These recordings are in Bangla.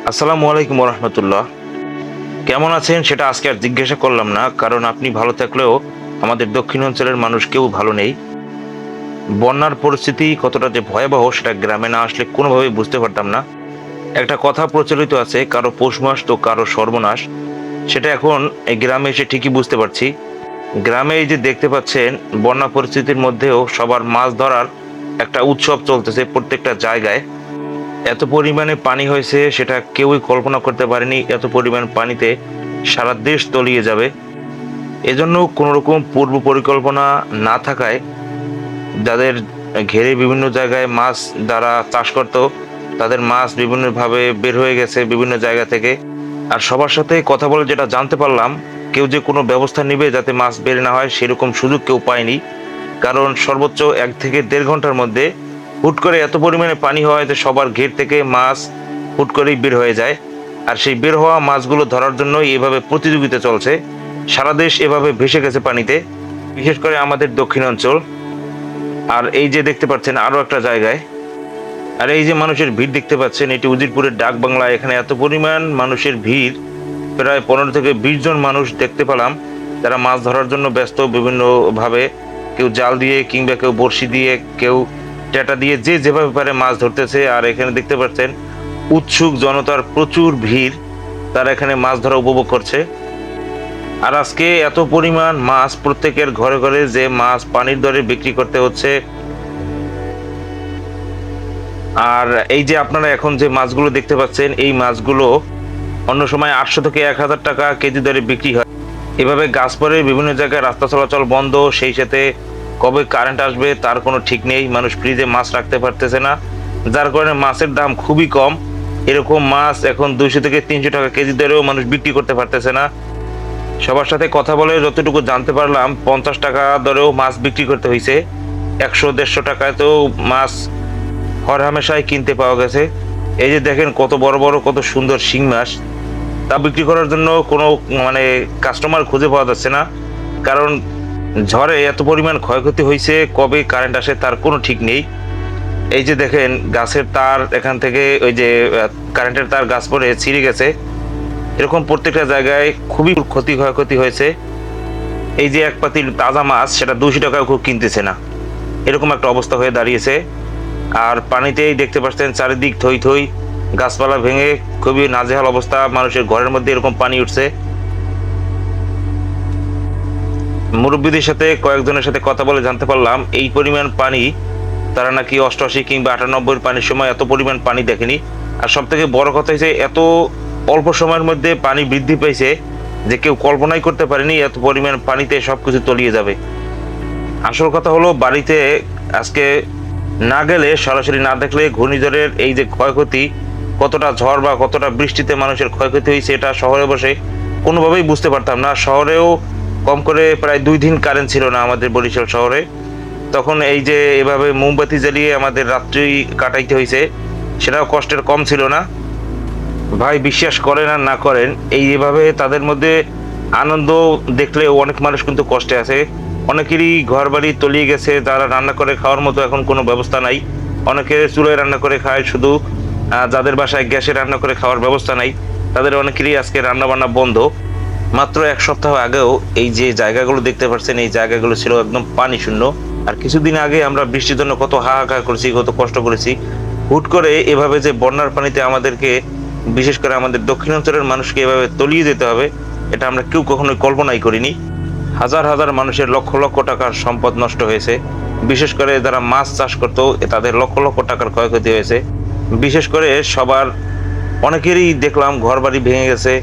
আসসালামু আলাইকুম রহমতুল্লাহ। কেমন আছেন সেটা আজকে আর জিজ্ঞাসা করলাম না, কারণ আপনি ভালো থাকলেও আমাদের দক্ষিণ অঞ্চলের মানুষ কেউ ভালো নেই। বন্যার পরিস্থিতি কতটা যে ভয়াবহ সেটা গ্রামে না আসলে কোনোভাবেই বুঝতে পারতাম না। একটা কথা প্রচলিত আছে, কারো পৌষ মাস তো কারো সর্বনাশ। সেটা এখন এই গ্রামে এসে ঠিকই বুঝতে পারছি। গ্রামে এই যে দেখতে পাচ্ছেন, বন্যা পরিস্থিতির মধ্যেও সবার মাছ ধরার একটা উৎসব চলতেছে প্রত্যেকটা জায়গায়। এত পরিমাণে পানি হয়েছে সেটা কেউই কল্পনা করতে পারেনি, এত পরিমাণ পানিতে সারা দেশ তলিয়ে যাবে। এজন্য কোনো রকম পূর্ব পরিকল্পনা না থাকায় যাদের ঘেরে বিভিন্ন জায়গায় মাছ যারা চাষ করত, তাদের মাছ বিভিন্নভাবে বের হয়ে গেছে বিভিন্ন জায়গা থেকে। আর সবার সাথে কথা বলে যেটা জানতে পারলাম, কেউ যে কোনো ব্যবস্থা নেবে যাতে মাছ বের না হয় সেরকম সুযোগ কেউ পায়নি। কারণ সর্বোচ্চ 1 থেকে 1.5 ঘন্টার মধ্যে হুট করে এত পরিমাণে পানি হয় যে সবার ঘের থেকে মাছ হুট করেই বের হয়ে যায়। আর সেই বের হওয়া মাছগুলো ধরার জন্যই এভাবে প্রতিযোগিতা চলছে। সারা দেশ এভাবে ভেসে গেছে পানিতে, বিশেষ করে আমাদের দক্ষিণ অঞ্চল। আর এই যে দেখতে পাচ্ছেন আরো একটা জায়গায়, আর এই যে মানুষের ভিড় দেখতে পাচ্ছেন, এটি উজিরপুরের ডাক বাংলা। এখানে এত পরিমাণ মানুষের ভিড়, প্রায় 15 থেকে 20 জন মানুষ দেখতে পেলাম, যারা মাছ ধরার জন্য ব্যস্ত বিভিন্নভাবে। কেউ জাল দিয়ে, কিংবা কেউ বড়শি দিয়ে, কেউ টেটা দিয়ে, যে যেভাবে পারে মাছ ধরতেছে। আর এখানে দেখতে পাচ্ছেন উৎসুক জনতার প্রচুর ভিড়, তারা এখানে মাছ ধরা উপভোগ করছে। আর আজকে এত পরিমাণ মাছ, প্রত্যেকের ঘরে ঘরে যে মাছ পানির দরে বিক্রি করতে হচ্ছে। আর এই যে আপনারা এখন যে মাছগুলো দেখতে পাচ্ছেন, এই মাছগুলো অন্য সময় 800 থেকে 1000 টাকা কেজি দরে বিক্রি হয়। এভাবে গাছ পড়ে বিভিন্ন জায়গায় রাস্তা চলাচল বন্ধ, সেই সাথে কবে কারেন্ট আসবে তার কোনো ঠিক নেই। মানুষ ফ্রিজে মাছ রাখতে পারতেছে না, যার কারণে মাছের দাম খুবই কম। এরকম মাছ এখন 200 থেকে 300 টাকা কেজি দরেও মানুষ বিক্রি করতে পারতেছে না। সবার সাথে কথা বলে যতটুকু জানতে পারলাম, 50 টাকা দরেও মাছ বিক্রি করতে হয়েছে। 100-150 টাকাতেও মাছ হরহামেশাই কিনতে পাওয়া গেছে। এই যে দেখেন কত বড় বড়, কত সুন্দর শিং মাছ, তা বিক্রি করার জন্য কোনো কাস্টমার খুঁজে পাওয়া যাচ্ছে না। কারণ ঝড়ে এত পরিমাণ ক্ষয়ক্ষতি হয়েছে, কবে কারেন্ট আসে তার কোনো ঠিক নেই। এই যে দেখেন গাছের তার, এখান থেকে ওই যে কারেন্টের তার গাছ পড়ে ছিঁড়ে গেছে। এরকম প্রত্যেকটা জায়গায় খুবই ক্ষয়ক্ষতি হয়েছে। এই যে এক পাতিল তাজা মাছ, সেটা 200 টাকাও কেউ কিনতেছে না, এরকম একটা অবস্থা হয়ে দাঁড়িয়েছে। আর পানিতেই দেখতে পাচ্ছেন চারিদিক থই থই, গাছপালা ভেঙে খুবই নাজেহাল অবস্থা। মানুষের ঘরের মধ্যে এরকম পানি উঠছে। মুরব্বীদের সাথে, কয়েকজনের সাথে কথা বলে জানতে পারলাম, এই পরিমাণ পানি তারা নাকি 88 কিংবা 98 পানির সময় এত পরিমাণ পানি দেখেনি। আর সব থেকে বড় কথা হচ্ছে, এত অল্প সময়ের মধ্যে পানি বৃদ্ধি পেয়েছে যে কেউ কল্পনাই করতে পারেনি এত পরিমাণ পানিতে সবকিছু তলিয়ে যাবে। আসল কথা হলো, বাড়িতে আজকে না গেলে, সরাসরি না দেখলে ঘূর্ণিঝড়ের এই যে ক্ষয়ক্ষতি, কতটা ঝড় বা কতটা বৃষ্টিতে মানুষের ক্ষয়ক্ষতি হয়েছে, এটা শহরে বসে কোনোভাবেই বুঝতে পারতাম না। শহরেও কম করে প্রায় 2 দিন কারেন্ট ছিল না আমাদের বরিশাল শহরে। তখন এই যে এভাবে মোমবাতি জ্বালিয়ে আমাদের রাত্রি কাটাইতে হয়েছে, সেটাও কষ্টের কম ছিল না। ভাই বিশ্বাস করেন আর না করেন, এই এভাবে তাদের মধ্যে আনন্দ দেখলেও অনেক মানুষ কিন্তু কষ্টে আছে। অনেকেরই ঘর বাড়ি তলিয়ে গেছে, তারা রান্না করে খাওয়ার মতো এখন কোনো ব্যবস্থা নাই। অনেকে চুলায় রান্না করে খায় শুধু, যাদের বাসায় গ্যাসে রান্না করে খাওয়ার ব্যবস্থা নাই, তাদের অনেকেরই আজকে রান্না বান্না বন্ধ। মাত্র 1 সপ্তাহ আগেও এই যে জায়গাগুলো দেখতে পাচ্ছেন, এই জায়গাগুলো ছিল একদম পানি শূন্য। আর কিছুদিন আগে আমরা বৃষ্টির জন্য কত হাহাকার করেছি, কত কষ্ট করেছি। হুট করে এভাবে যে বন্যার পানিতে আমাদেরকে, বিশেষ করে আমাদের দক্ষিণাঞ্চলের মানুষকে এভাবে তলিয়ে যেতে হবে, এটা আমরা কেউ কখনোই কল্পনাই করিনি। হাজার হাজার মানুষের লক্ষ লক্ষ টাকার সম্পদ নষ্ট হয়েছে। বিশেষ করে যারা মাছ চাষ করতো, তাদের লক্ষ লক্ষ টাকার ক্ষয়ক্ষতি হয়েছে। বিশেষ করে সবার, অনেকেরই দেখলাম ঘর বাড়ি ভেঙে গেছে,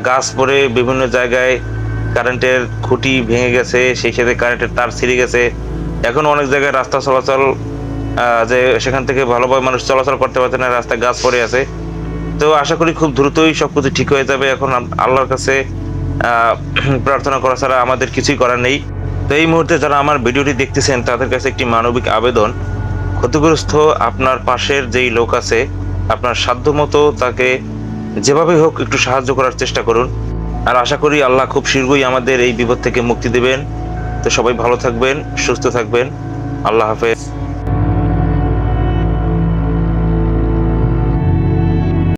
গাছ পড়ে বিভিন্ন জায়গায় কারেন্টের খুঁটি ভেঙে গেছে, সেই সাথে কারেন্টের তার ছিঁড়ে গেছে। এখন অনেক জায়গায় রাস্তা চলাচল, যে সেখান থেকে ভালোভাবে মানুষ চলাচল করতে পারছে না, রাস্তায় গাছ পড়ে আছে। তো আশা করি খুব দ্রুতই সবকিছু ঠিক হয়ে যাবে। এখন আল্লাহর কাছে প্রার্থনা করা ছাড়া আমাদের কিছুই করার নেই। তো এই মুহূর্তে যারা আমার ভিডিওটি দেখতেছেন, তাদের কাছে একটি মানবিক আবেদন, ক্ষতিগ্রস্ত আপনার পাশের যেই লোক আছে, আপনার সাধ্যমতো তাকে যেভাবে হোক একটু সাহায্য করার চেষ্টা করুন। আর আশা করি আল্লাহ খুব শীঘ্রই আমাদের এই বিপদ থেকে মুক্তি দেবেন। তো সবাই ভালো থাকবেন, সুস্থ থাকবেন। আল্লাহ হাফেজ।